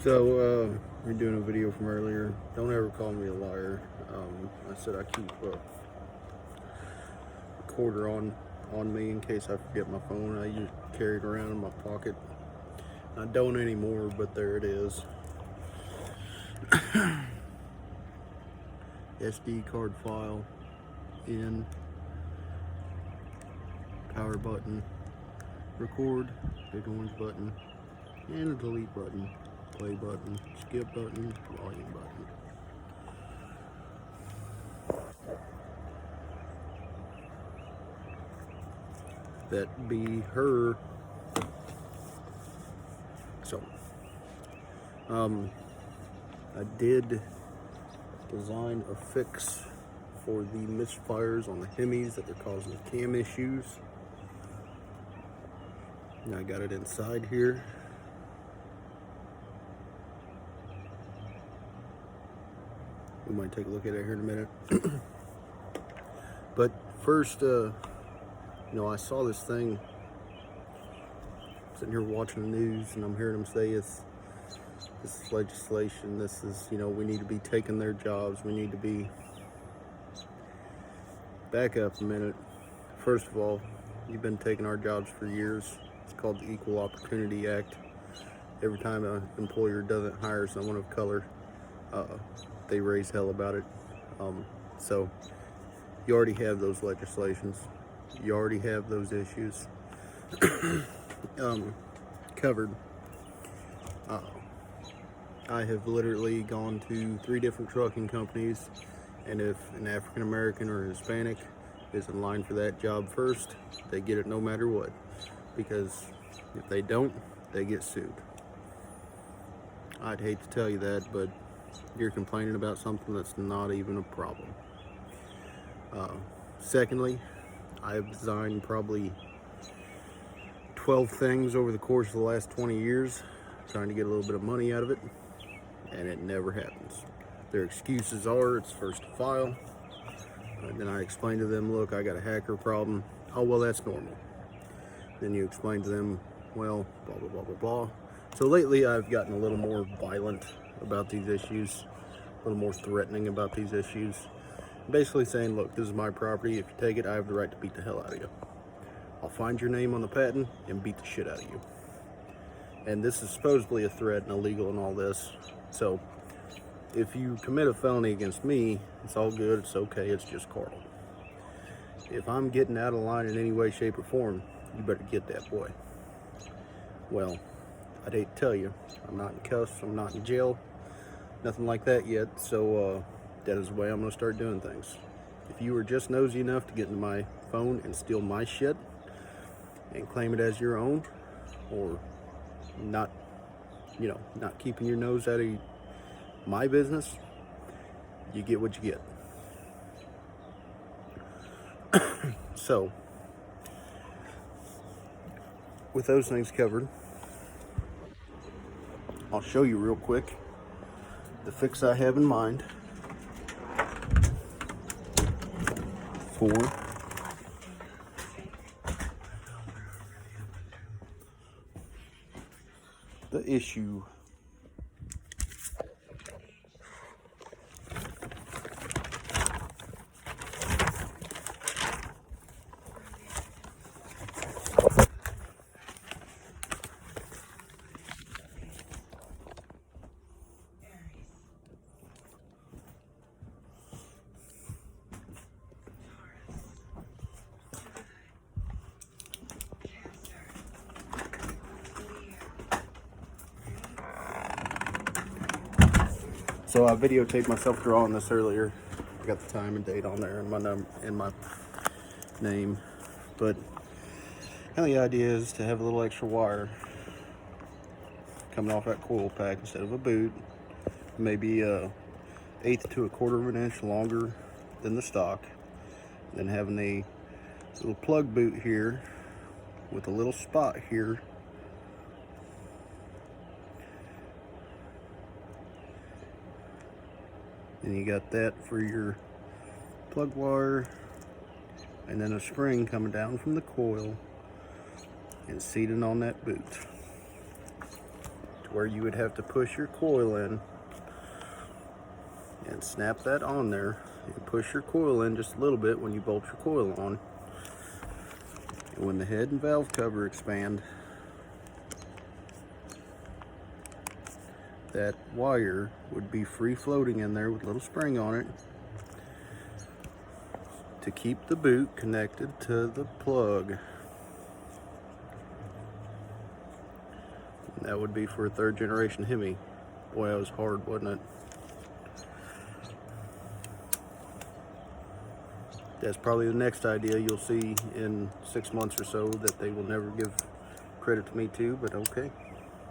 We're doing a video from earlier. Don't ever call me a liar. I said I keep a quarter on me in case I forget my phone. I usually carry it around in my pocket. I don't anymore, but there it is. SD card file in, power button, record, big orange button, and a delete button, play button, skip button, volume button. That be her. So, I did design a fix for the misfires on the hemis that are causing cam issues. And I got it inside here. We might take a look at it here in a minute. But first, I saw this thing sitting here watching the news, and I'm hearing them say this is legislation. This is, we need to be taking their jobs. We need to be. Back up a minute. First of all, you've been taking our jobs for years. It's called the Equal Opportunity Act. Every time an employer doesn't hire someone of color, they raise hell about it. So you already have those legislations. You already have those issues covered. I have literally gone to 3 different trucking companies, and if an African American or Hispanic is in line for that job first, they get it no matter what, because if they don't, they get sued. I'd hate to tell you that, but you're complaining about something that's not even a problem. Secondly, I have designed probably 12 things over the course of the last 20 years, trying to get a little bit of money out of it, and it never happens. Their excuses are it's first to file. And then I explain to them, look, I got a hacker problem. Oh, well, that's normal. Then you explain to them, well, blah, blah, blah, blah, blah. So lately I've gotten a little more violent about these issues, a little more threatening about these issues. Basically saying, look, this is my property. If you take it, I have the right to beat the hell out of you. I'll find your name on the patent and beat the shit out of you. And this is supposedly a threat and illegal and all this. So if you commit a felony against me, it's all good, it's okay, it's just carnal. If I'm getting out of line in any way, shape, or form, you better get that boy. Well, I'd hate to tell you, I'm not in cuffs, I'm not in jail, nothing like that yet, so that is the way I'm going to start doing things. If you were just nosy enough to get into my phone and steal my shit and claim it as your own, or not keeping your nose out of my business, you get what you get. So, with those things covered, I'll show you real quick the fix I have in mind for the issue. So I videotaped myself drawing this earlier. I got the time and date on there and my number and my name. But kind of the idea is to have a little extra wire coming off that coil pack instead of a boot, maybe 1/8 to 1/4 of an inch longer than the stock. Then having a little plug boot here with a little spot here. Then you got that for your plug wire, and then a spring coming down from the coil and seated on that boot to where you would have to push your coil in and snap that on there and push your coil in just a little bit when you bolt your coil on. And when the head and valve cover expand, that wire would be free floating in there with a little spring on it to keep the boot connected to the plug. And that would be for a 3rd generation hemi. Boy, that was hard, wasn't it? That's probably the next idea you'll see in 6 months or so that they will never give credit to me too, but okay.